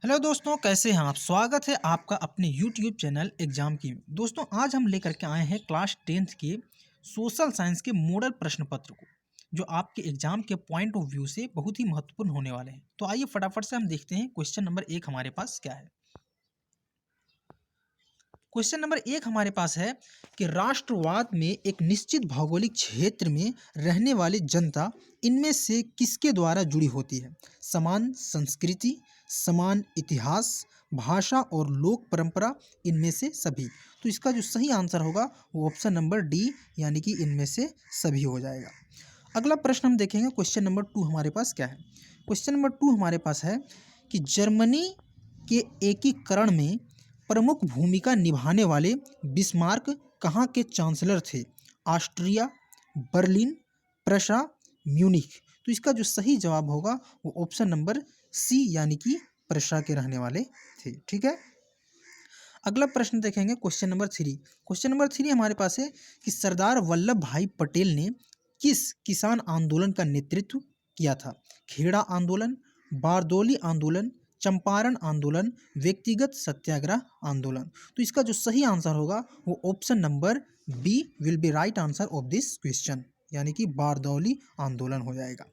Hello दोस्तों, कैसे हैं आप। स्वागत है आपका अपने यूट्यूब चैनल एग्जाम की। दोस्तों, आज हम लेकर के आए हैं क्लास 10th के सोशल साइंस के मॉडल प्रश्न पत्र को, जो आपके एग्जाम के पॉइंट ऑफ व्यू से बहुत ही महत्वपूर्ण होने वाले हैं। तो आइए फटाफट से हम देखते हैं क्वेश्चन नंबर 1 हमारे पास क्या है। क्वेश्चन नंबर 1 हमारे पास है कि राष्ट्रवाद में एक निश्चित भौगोलिक क्षेत्र में रहने वाली जनता इनमें से किसके द्वारा जुड़ी होती है। समान संस्कृति, समान इतिहास, भाषा और लोक परंपरा, इनमें से सभी। तो इसका जो सही आंसर होगा वो ऑप्शन नंबर डी यानी कि इनमें से सभी हो जाएगा। अगला प्रश्न हम देखेंगे, क्वेश्चन नंबर 2 हमारे पास क्या है। क्वेश्चन नंबर 2 हमारे पास है कि जर्मनी के एकीकरण में प्रमुख भूमिका निभाने वाले बिस्मार्क कहाँ के चांसलर थे। Austria, Berlin, Prussia, Munich. तो इसका जो सही जवाब होगा वो ऑप्शन नंबर सी यानी कि प्रशा के रहने वाले थे। ठीक है। अगला प्रश्न देखेंगे, क्वेश्चन नंबर 3। क्वेश्चन नंबर 3 हमारे पास है कि सरदार वल्लभ भाई पटेल ने किस किसान आंदोलन का नेतृत्व किया था। खेड़ा आंदोलन, बारदौली आंदोलन, चंपारण आंदोलन, व्यक्तिगत सत्याग्रह आंदोलन। तो इसका जो सही आंसर होगा वो option number B will be right answer of this question, यानी कि बारदौली आंदोलन हो जाएगा।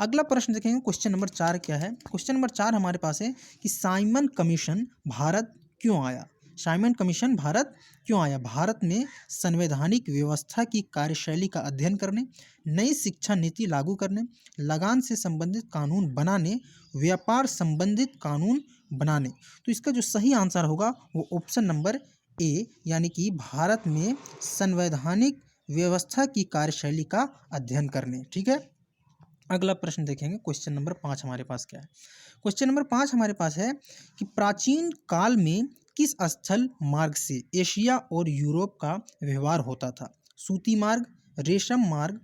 अगला प्रश्न देखेंगे, क्वेश्चन नंबर 4 क्या है। क्वेश्चन नंबर 4 हमारे पास है कि साइमन कमीशन भारत क्यों आया। साइमन कमीशन भारत क्यों आया। भारत में संवैधानिक व्यवस्था की कार्यशैली का अध्ययन करने, नई शिक्षा नीति लागू करने, लगान से संबंधित कानून बनाने, व्यापार संबंधित कानून बनाने। तो इसका जो सही आंसर होगा वो ऑप्शन नंबर ए यानी कि भारत में संवैधानिक व्यवस्था की कार्यशैली का अध्ययन करने। ठीक है। अगला प्रश्न देखेंगे, क्वेश्चन नंबर 5 हमारे पास क्या है। क्वेश्चन नंबर 5 हमारे पास है कि प्राचीन काल में किस स्थल मार्ग से एशिया और यूरोप का व्यवहार होता था। सूती मार्ग, रेशम मार्ग,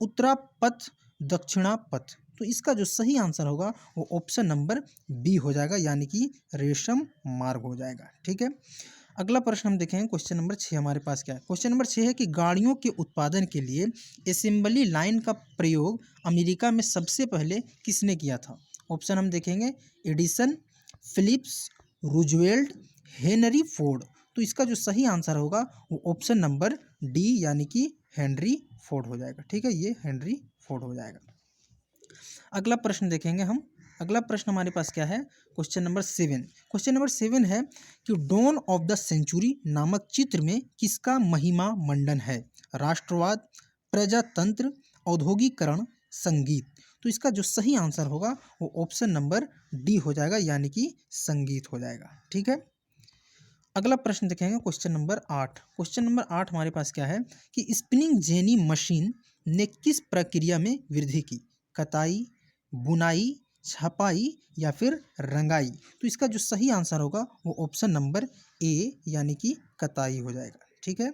उत्तरापथ, दक्षिणापथ। तो इसका जो सही आंसर होगा वो ऑप्शन नंबर बी हो जाएगा, यानी कि रेशम मार्ग हो जाएगा। ठीक है। अगला प्रश्न हम देखेंगे, क्वेश्चन नंबर 6 हमारे पास क्या है। क्वेश्चन नंबर 6 है कि गाड़ियों के उत्पादन के लिए असेंबली लाइन का प्रयोग अमेरिका में सबसे पहले किसने किया था। ऑप्शन हम देखेंगे, Edison, Phillips, Roosevelt, Henry Ford. तो इसका जो सही आंसर होगा वो ऑप्शन नंबर डी यानी कि हेनरी फोर्ड हो जाएगा। ठीक है, ये हेनरी फोर्ड हो जाएगा। अगला प्रश्न देखेंगे हम। अगला प्रश्न हमारे पास क्या है, क्वेश्चन नंबर 7। क्वेश्चन नंबर 7 है कि डॉन ऑफ द सेंचुरी नामक चित्र में किसका महिमा मंडन है। राष्ट्रवाद, प्रजातंत्र, औद्योगिकरण, संगीत। तो इसका जो सही आंसर होगा वो ऑप्शन नंबर डी हो जाएगा, यानी कि संगीत हो जाएगा। ठीक है। अगला प्रश्न देखेंगे, क्वेश्चन नंबर 8। क्वेश्चन नंबर 8 हमारे पास क्या है कि स्पिनिंग जेनी मशीन ने किस प्रक्रिया में वृद्धि की। कताई, बुनाई, छपाई या फिर रंगाई। तो इसका जो सही आंसर होगा वो ऑप्शन नंबर ए यानी कि कताई हो जाएगा। ठीक है,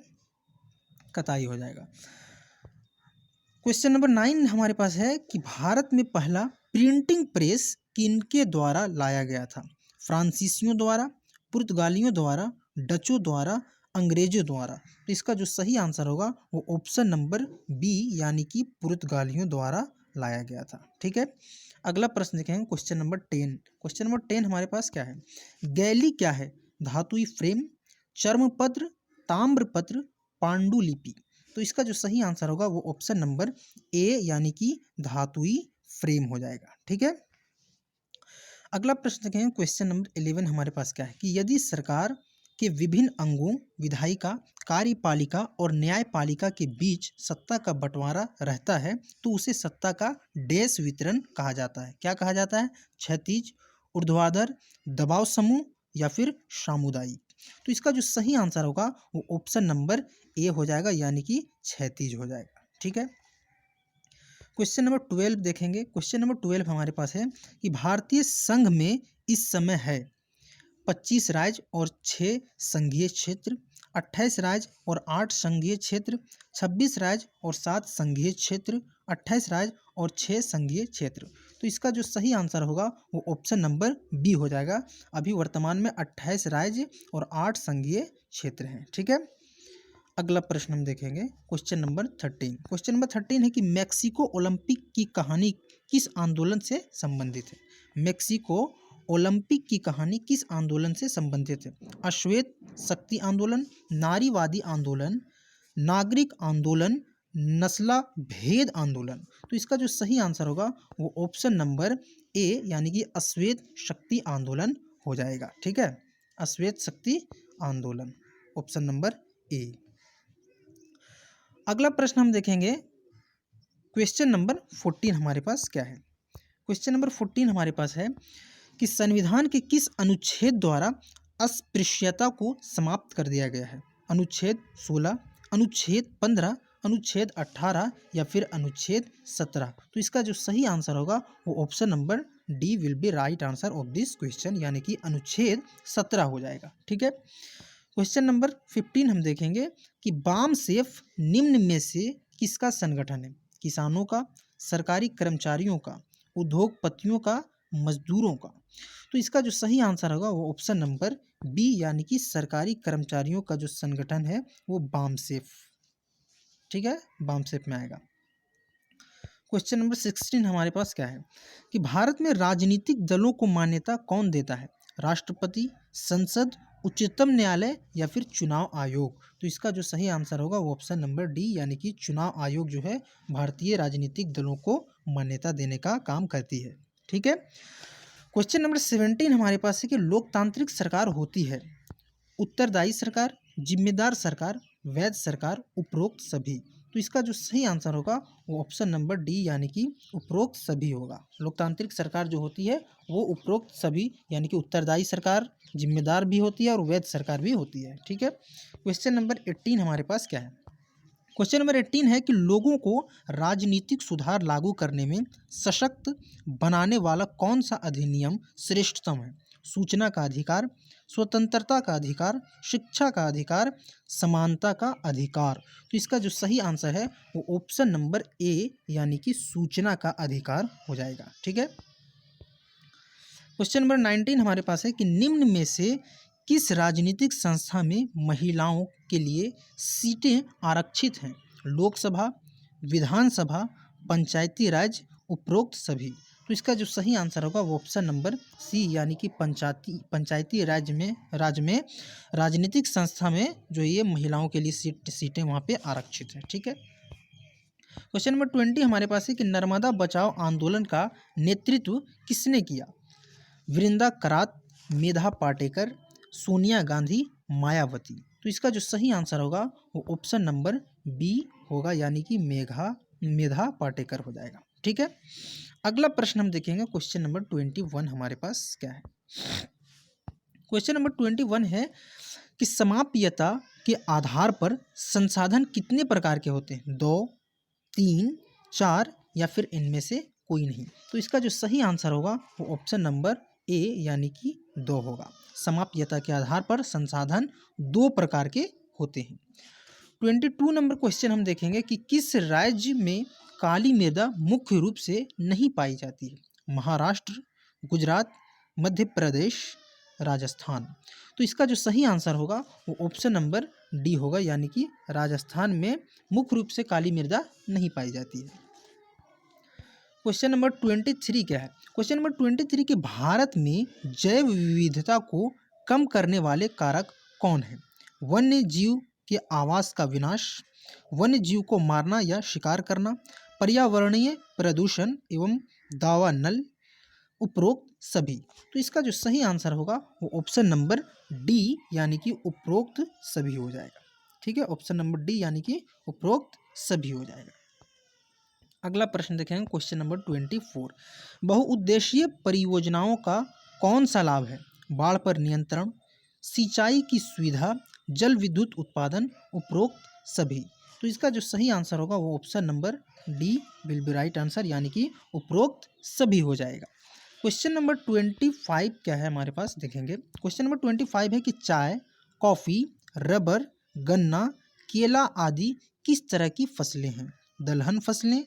कताई हो जाएगा। क्वेश्चन नंबर 9 हमारे पास है कि भारत में पहला प्रिंटिंग प्रेस किनके द्वारा लाया गया था। फ्रांसीसियों द्वारा, पुर्तगालियों द्वारा, डचों द्वारा, अंग्रेजों द्वारा। तो इसका जो सही आंसर होगा वो ऑप्शन नंबर बी यानी कि पुर्तगालियों द्वारा लाया गया था। ठीक है। अगला प्रश्न देखेंगे, क्वेश्चन नंबर 10। क्वेश्चन नंबर 10 हमारे पास क्या है। गैली क्या है। धातुई फ्रेम, चर्मपत्र, ताम्रपत्र, पांडुलिपि। तो इसका जो सही आंसर होगा वो ऑप्शन नंबर ए यानी कि धातुई फ्रेम हो जाएगा। ठीक है। अगला प्रश्न देखेंगे, क्वेश्चन नंबर 11 हमारे पास क्या है कि यदि सरकार के विभिन्न अंगों विधायिका, कार्यपालिका और न्यायपालिका के बीच सत्ता का बंटवारा रहता है तो उसे सत्ता का डैश वितरण कहा जाता है। क्या कहा जाता है। क्षैतिज, ऊर्ध्वाधर, दबाव समूह या फिर सामुदायिक। तो इसका जो सही आंसर होगा वो ऑप्शन नंबर ए हो जाएगा, यानी कि क्षैतिज हो जाएगा। ठीक है। क्वेश्चन नंबर 12 देखेंगे। क्वेश्चन नंबर 12 हमारे पास है कि भारतीय संघ में इस समय है 25 राज्य और 6 संघीय क्षेत्र, 28 राज्य और 8 संघीय क्षेत्र, 26 राज्य और 7 संघीय क्षेत्र, 28 राज्य और 6 संघीय क्षेत्र। तो इसका जो सही आंसर होगा वो ऑप्शन नंबर बी हो जाएगा। अभी वर्तमान में 28 राज्य और 8 संघीय क्षेत्र हैं। ठीक है। अगला प्रश्न हम देखेंगे, क्वेश्चन नंबर 13। क्वेश्चन नंबर 13 है कि मैक्सिको ओलंपिक की कहानी किस आंदोलन से संबंधित है। मैक्सिको ओलंपिक की कहानी किस आंदोलन से संबंधित है? अश्वेत शक्ति आंदोलन, नारीवादी आंदोलन, नागरिक आंदोलन, नस्ला भेद आंदोलन। तो इसका जो सही आंसर होगा वो ऑप्शन नंबर ए यानी कि अश्वेत शक्ति आंदोलन हो जाएगा। ठीक है, अश्वेत शक्ति आंदोलन, ऑप्शन नंबर ए। अगला प्रश्न हम देखेंगे, क्वेश्चन नंबर 14 हमारे पास क्या है? क्वेश्चन नंबर 14 हमारे पास है कि संविधान के किस अनुच्छेद द्वारा अस्पृश्यता को समाप्त कर दिया गया है? अनुच्छेद 16, अनुच्छेद 15, अनुच्छेद 18 या फिर अनुच्छेद 17। तो इसका जो सही आंसर होगा वो option number D will be right answer of this question, यानी कि अनुच्छेद 17 हो जाएगा। ठीक है, क्वेश्चन नंबर 15 हम देखेंगे कि बामसेफ निम्न में से किसका संगठन है? किसानों का, सरकारी कर्मचारियों का, उद्योगपतियों का, मजदूरों का। तो इसका जो सही आंसर होगा वो ऑप्शन नंबर बी यानी कि सरकारी कर्मचारियों का जो संगठन है वो बामसेफ। ठीक है, बामसेफ में आएगा। क्वेश्चन नंबर 16 हमारे पास क्या है कि भारत में राजनीतिक दलों को मान्यता कौन देता है? राष्ट्रपति, संसद, उच्चतम न्यायालय या फिर चुनाव आयोग। तो इसका जो सही आंसर होगा वो ऑप्शन नंबर डी यानी कि चुनाव आयोग जो है भारतीय राजनीतिक दलों को मान्यता देने का काम करती है। ठीक है, क्वेश्चन नंबर 17 हमारे पास है कि लोकतांत्रिक सरकार होती है उत्तरदायी सरकार, जिम्मेदार सरकार, वैध सरकार, उपरोक्त सभी। तो इसका जो सही आंसर होगा वो ऑप्शन नंबर डी यानी कि उपरोक्त सभी होगा। लोकतांत्रिक सरकार जो होती है वो उपरोक्त सभी यानी कि उत्तरदायी सरकार, जिम्मेदार भी होती है और वैध सरकार भी होती है। ठीक है, क्वेश्चन नंबर 18 हमारे पास क्या है? क्वेश्चन नंबर 18 है कि लोगों को राजनीतिक सुधार लागू करने में सशक्त बनाने वाला कौन सा अधिनियम श्रेष्ठतम है? सूचना का अधिकार, स्वतंत्रता का अधिकार, शिक्षा का अधिकार, समानता का अधिकार। तो इसका जो सही आंसर है वो ऑप्शन नंबर ए यानी कि सूचना का अधिकार हो जाएगा। ठीक है, क्वेश्चन नंबर 19 हमारे पास है कि निम्न में से किस राजनीतिक संस्था में महिलाओं के लिए सीटें आरक्षित हैं? लोकसभा, विधानसभा, पंचायती राज, उपरोक्त सभी। तो इसका जो सही आंसर होगा वो ऑप्शन नंबर सी यानी कि पंचायती राज में राजनीतिक संस्था में जो ये महिलाओं के लिए सीटें वहाँ पे आरक्षित हैं। ठीक है, क्वेश्चन नंबर 20 हमारे पास है कि नर्मदा बचाओ आंदोलन का नेतृत्व किसने किया? वृंदा करात, मेधा पाटेकर, सोनिया गांधी, मायावती। तो इसका जो सही आंसर होगा वो ऑप्शन नंबर बी होगा यानी कि मेधा पाटेकर हो जाएगा। ठीक है, अगला प्रश्न हम देखेंगे, क्वेश्चन नंबर 21 हमारे पास क्या है? क्वेश्चन नंबर 21 है कि समाप्यता के आधार पर संसाधन कितने प्रकार के होते हैं? 2, 3, 4 या फिर इनमें से कोई नहीं। तो इसका जो सही आंसर होगा वो ऑप्शन नंबर ए यानी कि 2 होगा। समाप्यता के आधार पर संसाधन 2 प्रकार के होते हैं। 22 नंबर क्वेश्चन हम देखेंगे कि किस राज्य में काली मृदा मुख्य रूप से नहीं पाई जाती है? महाराष्ट्र, गुजरात, मध्य प्रदेश, राजस्थान। तो इसका जो सही आंसर होगा वो ऑप्शन नंबर डी होगा यानी कि राजस्थान में मुख्य रूप से काली मृदा नहीं पाई जाती है। क्वेश्चन नंबर 23 क्या है? क्वेश्चन नंबर 23 कि भारत में जैव विविधता को कम करने वाले कारक कौन है? वन्य जीव के आवास का विनाश, वन्य जीव को मारना या शिकार करना, पर्यावरणीय प्रदूषण एवं दावा नल, उपरोक्त सभी। तो इसका जो सही आंसर होगा वो ऑप्शन नंबर डी यानी कि उपरोक्त सभी हो जाएगा। ठीक है, ऑप्शन नंबर डी यानी कि उपरोक्त सभी हो जाएगा। अगला प्रश्न देखेंगे, क्वेश्चन नंबर 24। बहुउद्देशीय परियोजनाओं का कौन सा लाभ है? बाढ़ पर नियंत्रण, सिंचाई की सुविधा, जल विद्युत उत्पादन, उपरोक्त सभी। तो इसका जो सही आंसर होगा वो option number D will be right answer यानी कि उपरोक्त सभी हो जाएगा। क्वेश्चन नंबर 25 क्या है हमारे पास देखेंगे। क्वेश्चन नंबर 25 है कि चाय, कॉफ़ी, रबर, गन्ना, केला आदि किस तरह की फसलें हैं? दलहन फसलें,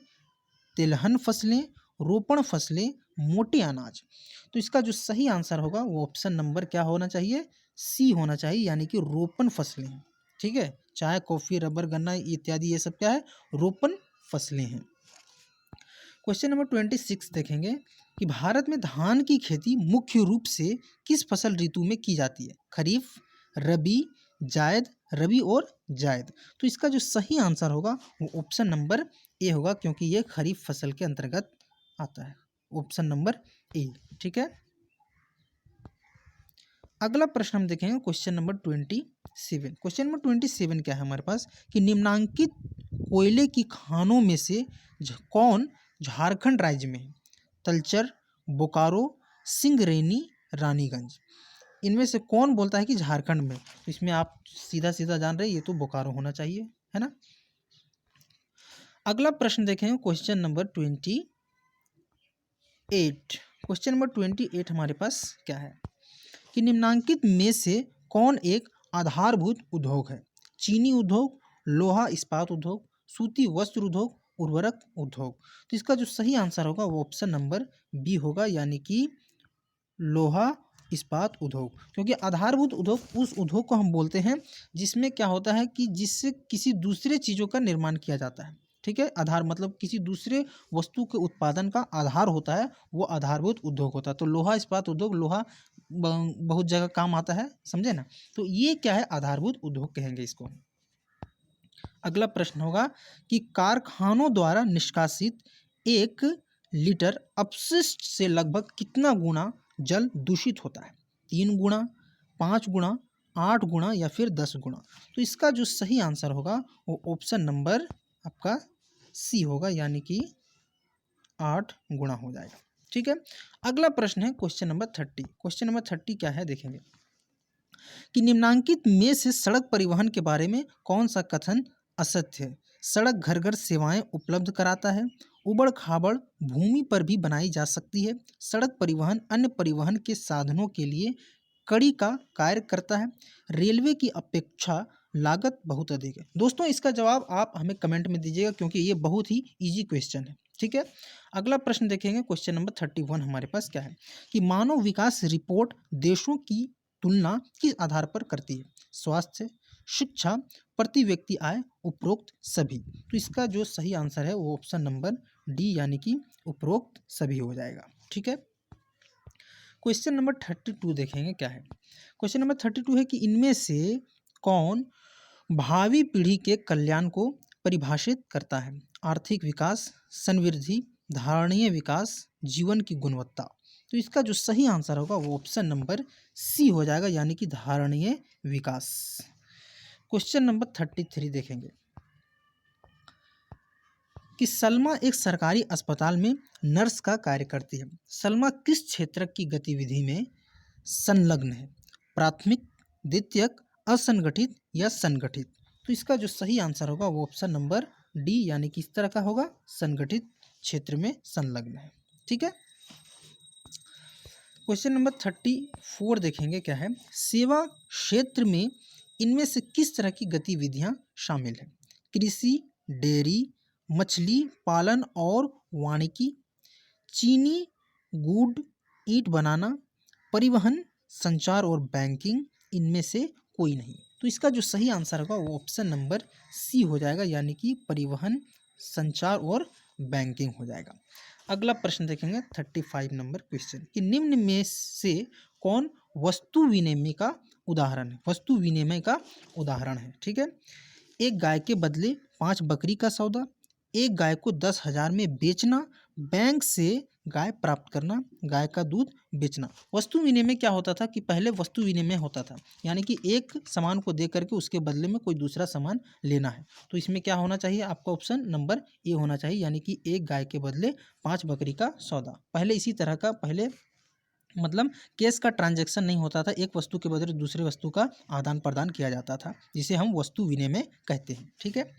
तिलहन फसलें, रोपण फसलें, मोटे अनाज। तो इसका जो सही आंसर होगा वो ऑप्शन नंबर क्या होना चाहिए? सी होना चाहिए यानी कि रोपण फसलें हैं। ठीक है, चाय, कॉफ़ी, रबर, गन्ना इत्यादि ये सब क्या है? रोपण फसलें हैं। क्वेश्चन नंबर 26 देखेंगे कि भारत में धान की खेती मुख्य रूप से किस फसल ऋतु में की जाती है? खरीफ, रबी, जायद, रबी और जायद। तो इसका जो सही आंसर होगा वो ऑप्शन नंबर ए होगा, क्योंकि ये खरीफ फसल के अंतर्गत आता है। ऑप्शन नंबर ए, ठीक है। अगला प्रश्न हम देखेंगे क्वेश्चन नंबर 27। क्वेश्चन नंबर 27 क्या है हमारे पास कि निम्नांकित कोयले की खानों में से कौन झारखंड राज्य में है? तलचर, बोकारो, सिंगरेनी, रानीगंज। इनमें से कौन बोलता है कि झारखंड में? तो इसमें आप सीधा सीधा जान रहे हैं, ये तो बोकारो होना चाहिए, है ना। अगला प्रश्न देखेंगे क्वेश्चन नंबर 28। क्वेश्चन नंबर 28 हमारे पास क्या है कि निम्नांकित में से कौन एक आधारभूत उद्योग है? चीनी उद्योग, लोहा इस्पात उद्योग, सूती वस्त्र उद्योग, उर्वरक उद्योग। तो इसका जो सही आंसर होगा वो ऑप्शन नंबर बी होगा, यानी कि लोहा इस्पात उद्योग। क्योंकि आधारभूत उद्योग उस उद्योग को हम बोलते हैं जिसमें क्या होता है कि जिससे किसी दूसरे चीज़ों का निर्माण किया जाता है, ठीक है। आधार मतलब किसी दूसरे वस्तु के उत्पादन का आधार होता है, वो आधारभूत उद्योग होता है। तो लोहा इस्पात उद्योग, लोहा बहुत जगह काम आता है, समझे ना। तो ये क्या है? आधारभूत उद्योग कहेंगे इसको। अगला प्रश्न होगा कि कारखानों द्वारा निष्कासित 1 लीटर अपशिष्ट से लगभग कितना गुना जल दूषित होता है? 3 गुना, 5 गुना, 8 गुना या फिर 10 गुना। तो इसका जो सही आंसर होगा वो ऑप्शन नंबर आपका सी होगा, यानी कि 8 गुना हो जाएगा, ठीक है। अगला प्रश्न है क्वेश्चन नंबर 30। क्वेश्चन नंबर 30 क्या है देखेंगे कि निम्नांकित में से सड़क परिवहन के बारे में कौन सा कथन असत्य है? सड़क घर घर सेवाएं उपलब्ध कराता है, उबड़ खाबड़ भूमि पर भी बनाई जा सकती है, सड़क परिवहन अन्य परिवहन के साधनों के लिए कड़ी का कार्य करता है, रेलवे की अपेक्षा लागत बहुत अधिक है। दोस्तों इसका जवाब आप हमें कमेंट में दीजिएगा, क्योंकि ये बहुत ही इजी क्वेश्चन है, ठीक है। अगला प्रश्न देखेंगे क्वेश्चन नंबर 31 हमारे पास क्या है कि मानव विकास रिपोर्ट देशों की तुलना किस आधार पर करती है? स्वास्थ्य, शिक्षा, प्रति व्यक्ति आय, उपरोक्त सभी। तो इसका जो सही आंसर है वो ऑप्शन नंबर डी, यानी कि उपरोक्त सभी हो जाएगा, ठीक है। क्वेश्चन नंबर 32 देखेंगे क्या है। क्वेश्चन नंबर 32 है कि इनमें से कौन भावी पीढ़ी के कल्याण को परिभाषित करता है? आर्थिक विकास, समृद्धि, धारणीय विकास, जीवन की गुणवत्ता। तो इसका जो सही आंसर होगा वो ऑप्शन नंबर सी हो जाएगा, यानी कि धारणीय विकास। क्वेश्चन नंबर 33 देखेंगे कि सलमा एक सरकारी अस्पताल में नर्स का कार्य करती है। सलमा किस क्षेत्र की गतिविधि में संलग्न है? प्राथमिक, द्वितीयक, असंगठित या संगठित। तो इसका जो सही आंसर होगा वो ऑप्शन नंबर डी, यानी कि इस तरह का होगा, संगठित क्षेत्र में संलग्न है, ठीक है। क्वेश्चन नंबर 34 देखेंगे क्या है, सेवा क्षेत्र में इनमें से किस तरह की गतिविधियां शामिल है? कृषि, डेयरी, मछली पालन और वानिकी, चीनी, गुड़, ईंट बनाना, परिवहन, संचार और बैंकिंग, इनमें से कोई नहीं। तो इसका जो सही आंसर होगा वो ऑप्शन नंबर सी हो जाएगा, यानी कि परिवहन, संचार और बैंकिंग हो जाएगा। अगला प्रश्न देखेंगे 35 नंबर क्वेश्चन कि निम्न में से कौन वस्तु विनिमय का उदाहरण है? वस्तु विनिमय का उदाहरण है, ठीक है। एक गाय के बदले 5 बकरी का सौदा, एक गाय को 10,000 में बेचना, बैंक से गाय प्राप्त करना, गाय का दूध बेचना। वस्तु विनिमय क्या होता था कि पहले वस्तु विनिमय होता था, यानी कि एक सामान को दे करके उसके बदले में कोई दूसरा सामान लेना है। तो इसमें क्या होना चाहिए आपका? ऑप्शन नंबर ए होना चाहिए, यानी कि एक गाय के बदले 5 बकरी का सौदा। पहले इसी तरह का मतलब कैश का ट्रांजैक्शन नहीं होता था, एक वस्तु के बदले दूसरे वस्तु का आदान प्रदान किया जाता था, जिसे हम वस्तु विनिमय कहते हैं, ठीक है।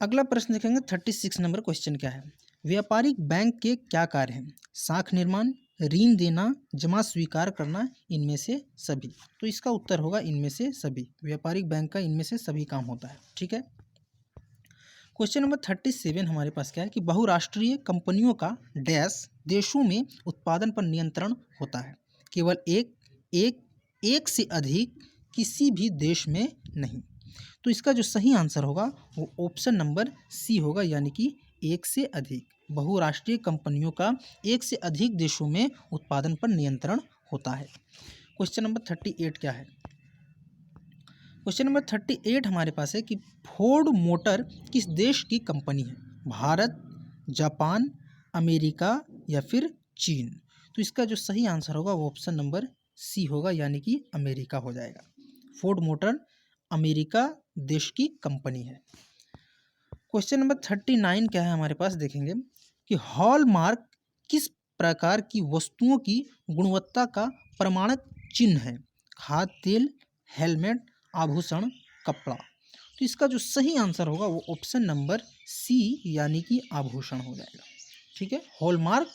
अगला प्रश्न देखेंगे 36 नंबर क्वेश्चन क्या है, व्यापारिक बैंक के क्या कार्य हैं? साख निर्माण, ऋण देना, जमा स्वीकार करना, इनमें से सभी। तो इसका उत्तर होगा इनमें से सभी। व्यापारिक बैंक का इनमें से सभी काम होता है, ठीक है। क्वेश्चन नंबर 37 हमारे पास क्या है कि बहुराष्ट्रीय कंपनियों का डैश देशों में उत्पादन पर नियंत्रण होता है? केवल एक से अधिक किसी भी देश में नहीं। तो इसका जो सही आंसर होगा वो ऑप्शन नंबर सी होगा, यानी कि एक से अधिक। बहुराष्ट्रीय कंपनियों का एक से अधिक देशों में उत्पादन पर नियंत्रण होता है। क्वेश्चन नंबर 38 क्या है? क्वेश्चन नंबर 38 हमारे पास है कि फोर्ड मोटर किस देश की कंपनी है? भारत, जापान, अमेरिका या फिर चीन? तो इसका जो सही आंसर होगा वो ऑप्शन नंबर सी होगा, यानी कि अमेरिका हो जाएगा। फोर्ड मोटर अमेरिका देश की कंपनी है। क्वेश्चन नंबर 39 क्या है हमारे पास, देखेंगे कि हॉलमार्क किस प्रकार की वस्तुओं की गुणवत्ता का प्रमाणक चिन्ह है? खाद्य तेल, हेलमेट, आभूषण, कपड़ा? तो इसका जो सही आंसर होगा वो ऑप्शन नंबर सी यानी कि आभूषण हो जाएगा। ठीक है, हॉलमार्क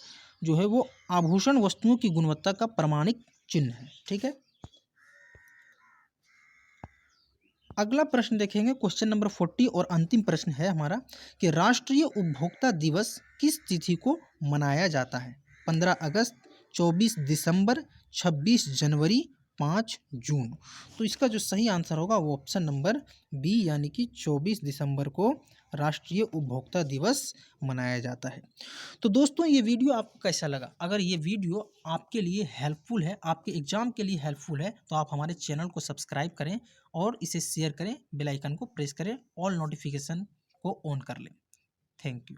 जो है वो आभूषण वस्तुओं की गुणवत्ता का प्रमाणिक चिन्ह है। ठीक है, अगला प्रश्न देखेंगे क्वेश्चन नंबर 40 और अंतिम प्रश्न है हमारा कि राष्ट्रीय उपभोक्ता दिवस किस तिथि को मनाया जाता है? 15 अगस्त, 24 दिसंबर, 26 जनवरी, 5 जून? तो इसका जो सही आंसर होगा वो ऑप्शन नंबर बी यानी कि 24 दिसंबर को राष्ट्रीय उपभोक्ता दिवस मनाया जाता है। तो दोस्तों ये वीडियो आपको कैसा लगा? अगर ये वीडियो आपके लिए हेल्पफुल है, आपके एग्जाम के लिए हेल्पफुल है, तो आप हमारे चैनल को सब्सक्राइब करें और इसे शेयर करें, बेल आइकन को प्रेस करें, ऑल नोटिफिकेशन को ऑन कर लें। Thank you.